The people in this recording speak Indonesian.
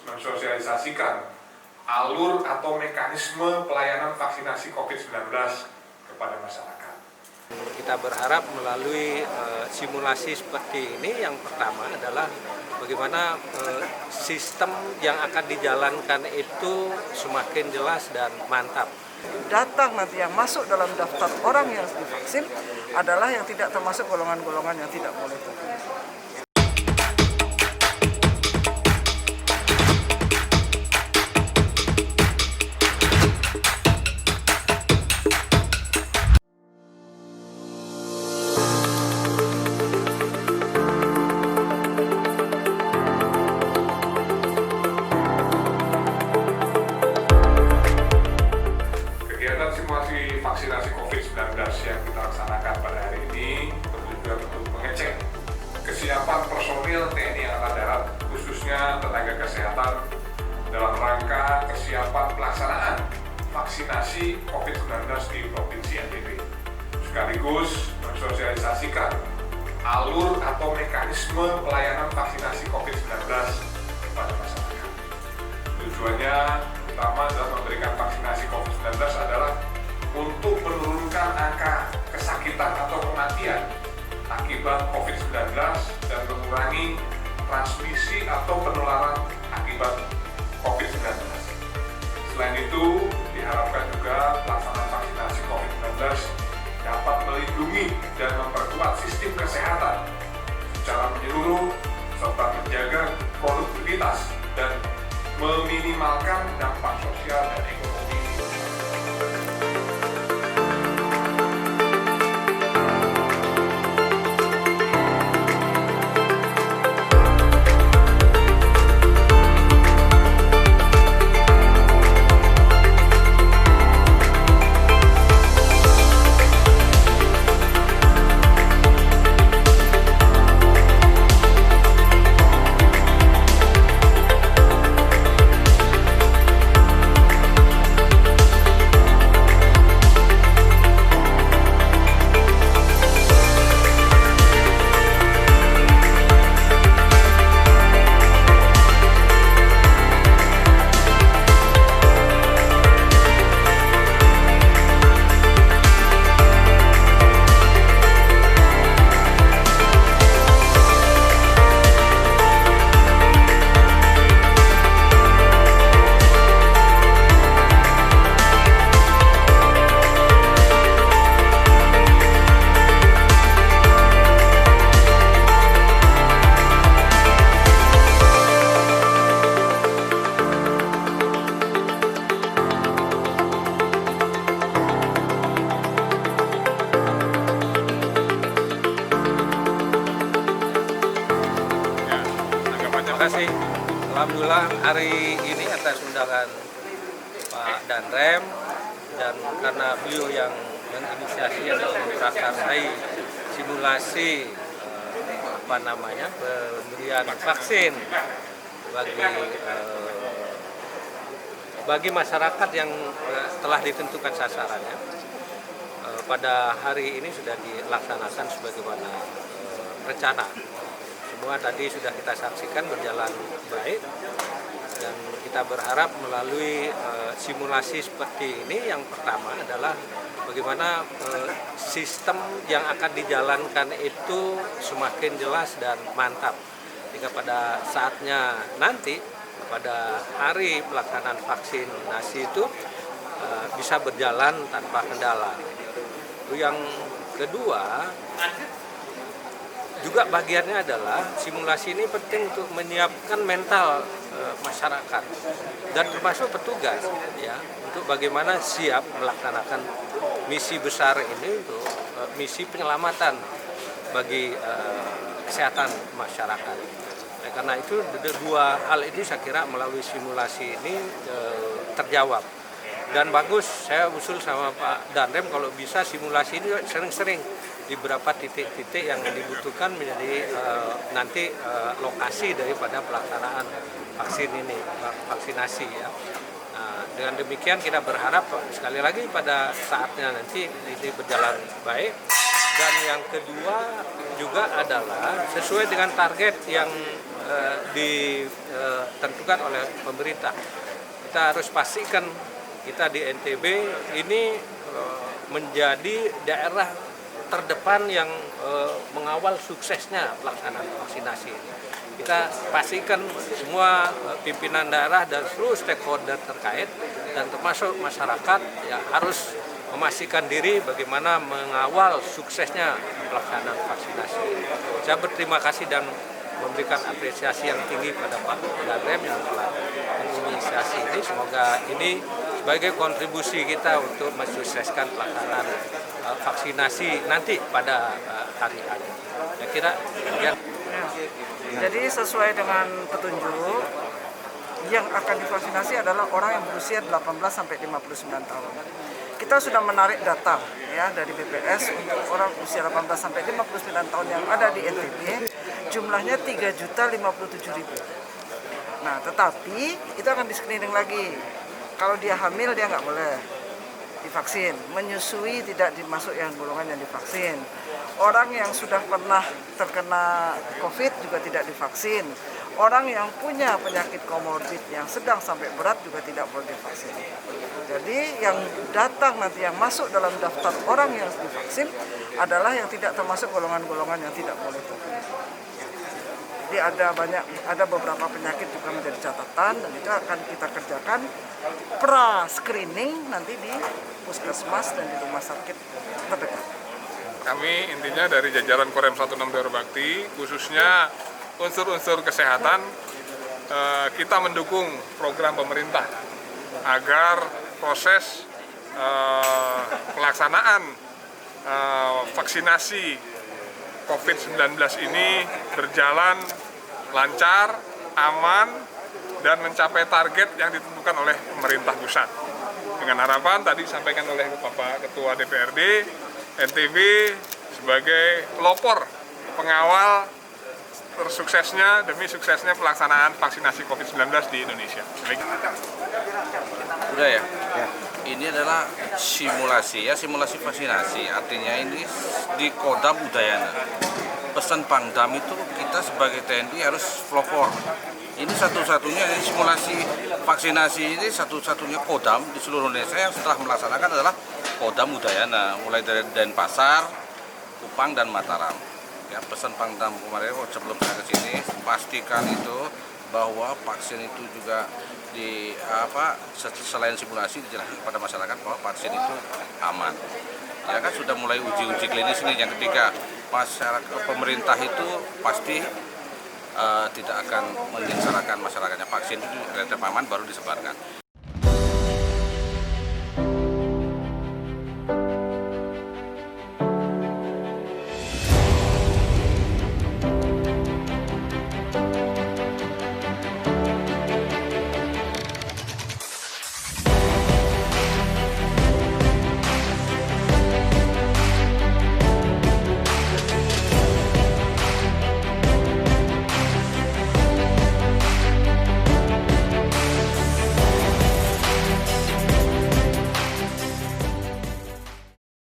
mensosialisasikan alur atau mekanisme pelayanan vaksinasi COVID-19 kepada masyarakat. Kita berharap melalui simulasi seperti ini, yang pertama adalah bagaimana sistem yang akan dijalankan itu semakin jelas dan mantap. Datang nanti yang masuk dalam daftar orang yang divaksin adalah yang tidak termasuk golongan-golongan yang tidak boleh terpilih. Simulasi vaksinasi COVID-19 yang kita laksanakan pada hari ini bertujuan untuk mengecek kesiapan personil TNI Angkatan Darat, khususnya tenaga kesehatan dalam rangka kesiapan pelaksanaan vaksinasi COVID-19 di Provinsi NTB, sekaligus mensosialisasikan alur atau mekanisme pelayanan vaksinasi COVID-19 kepada masyarakat. Tujuannya utama dalam memberikan vaksinasi COVID-19 adalah untuk menurunkan angka kesakitan atau kematian akibat COVID-19 dan mengurangi transmisi atau penularan akibat COVID-19. Selain itu, diharapkan juga pelaksanaan vaksinasi COVID-19 dapat melindungi dan memperkuat sistem kesehatan secara menyeluruh serta menjaga produktivitas dan meminimalkan dampak sosial dan ekonomi. Terima kasih. Alhamdulillah hari ini atas undangan Pak Danrem, dan karena beliau yang menginisiasi atau memprakarsai simulasi pemberian vaksin bagi masyarakat yang telah ditentukan sasarannya, pada hari ini sudah dilaksanakan sebagaimana rencana. Semua tadi sudah kita saksikan berjalan baik, dan kita berharap melalui simulasi seperti ini, yang pertama adalah bagaimana sistem yang akan dijalankan itu semakin jelas dan mantap, jika pada saatnya nanti pada hari pelaksanaan vaksinasi itu bisa berjalan tanpa kendala. Yang kedua, juga bagiannya adalah simulasi ini penting untuk menyiapkan mental masyarakat dan termasuk petugas, ya, untuk bagaimana siap melaksanakan misi besar ini, untuk misi penyelamatan bagi kesehatan masyarakat. Karena itu dua hal ini saya kira melalui simulasi ini terjawab. Dan bagus, saya usul sama Pak Danrem kalau bisa simulasi ini sering-sering di beberapa titik-titik yang dibutuhkan menjadi nanti lokasi daripada pelaksanaan vaksin ini, vaksinasi, ya. Nah, dengan demikian kita berharap sekali lagi pada saatnya nanti ini berjalan baik. Dan yang kedua juga adalah sesuai dengan target yang ditentukan oleh pemerintah. Kita harus pastikan kita di NTB ini menjadi daerah terdepan yang mengawal suksesnya pelaksanaan vaksinasi ini. Kita pastikan semua pimpinan daerah dan seluruh stakeholder terkait dan termasuk masyarakat ya harus memastikan diri bagaimana mengawal suksesnya pelaksanaan vaksinasi ini. Saya berterima kasih dan memberikan apresiasi yang tinggi pada Pak Danrem yang telah menginisiasi ini. Semoga ini sebagai kontribusi kita untuk mensukseskan pelaksanaan vaksinasi nanti pada hari-hari. Saya kira ya. Jadi sesuai dengan petunjuk, yang akan divaksinasi adalah orang yang berusia 18 sampai 59 tahun. Kita sudah menarik data ya dari BPS untuk orang usia 18 sampai 59 tahun yang ada di NTB, jumlahnya 3.057.000. Nah, tetapi itu akan di-screening lagi. Kalau dia hamil dia nggak boleh divaksin, menyusui tidak dimasuk yang golongan yang divaksin. Orang yang sudah pernah terkena COVID juga tidak divaksin. Orang yang punya penyakit komorbid yang sedang sampai berat juga tidak boleh divaksin. Jadi yang datang nanti yang masuk dalam daftar orang yang divaksin adalah yang tidak termasuk golongan-golongan yang tidak boleh divaksin. Jadi ada beberapa penyakit juga menjadi catatan dan itu akan kita kerjakan pra-screening nanti di puskesmas dan di rumah sakit terdekat. Kami intinya dari jajaran Korem 16 Daerah Bakti, khususnya unsur-unsur kesehatan, kita mendukung program pemerintah agar proses pelaksanaan vaksinasi COVID-19 ini berjalan lancar, aman, dan mencapai target yang ditentukan oleh pemerintah pusat. Dengan harapan tadi disampaikan oleh Bapak Ketua DPRD, NTB sebagai pelopor pengawal tersuksesnya demi suksesnya pelaksanaan vaksinasi COVID-19 di Indonesia. Udah ya? Ini adalah simulasi vaksinasi. Artinya ini di Kodam Udayana. Pesan Pangdam itu kita sebagai TNI harus pelopor. Ini satu-satunya simulasi vaksinasi ini satu-satunya Kodam di seluruh Indonesia yang setelah melaksanakan adalah Kodam Udayana, mulai dari Denpasar, Kupang dan Mataram. Ya, pesan Pangdam kemarin sebelum saya ke sini pastikan itu bahwa vaksin itu juga selain simulasi dijelaskan kepada masyarakat bahwa vaksin itu aman. Ya kan sudah mulai uji klinis ini yang ketiga. Masyarakat pemerintah itu pasti tidak akan menyengsarakan masyarakatnya. Vaksin itu relatif aman baru disebarkan.